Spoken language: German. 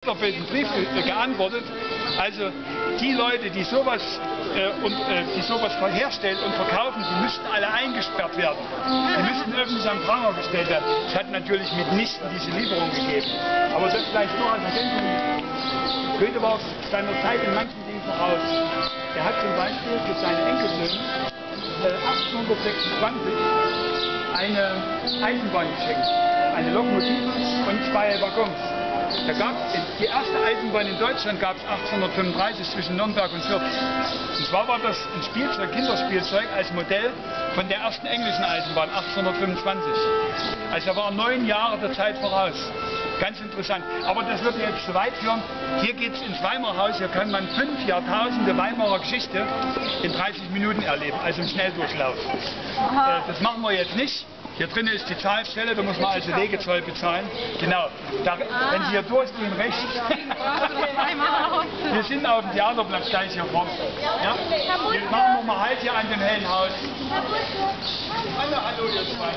Bösen Brief geantwortet. Also die Leute, die sowas herstellen und verkaufen, die müssten alle eingesperrt werden. Die müssten öffentlich am Pranger gestellt werden. Es hat natürlich mitnichten diese Lieferung gegeben. Aber das vielleicht nur als Ergänzung. Goethe war seiner Zeit in manchen Dingen voraus. Er hat zum Beispiel für seine Enkelsöhne 1826 eine Eisenbahn geschenkt. Eine Lokomotive und 2 Waggons. Da gab die erste Eisenbahn in Deutschland gab es 1835 zwischen Nürnberg und Fürth. Und zwar war das ein Spielzeug, Kinderspielzeug als Modell von der ersten englischen Eisenbahn 1825. Also er war 9 Jahre der Zeit voraus. Ganz interessant. Aber das würde jetzt zu weit führen. Hier geht es ins Weimarhaus. Hier kann man 5 Jahrtausende Weimarer Geschichte in 30 Minuten erleben, also im Schnelldurchlauf. Das machen wir jetzt nicht. Hier drinnen ist die Zahlstelle, da muss man also Wegezoll bezahlen. Genau, da, wenn Sie hier durchgehen, rechts. Wir sind auf dem Theaterplatz gleich hier vorne. Ja? Jetzt machen wir mal Halt hier an dem hellen Haus. Hallo, ihr zwei.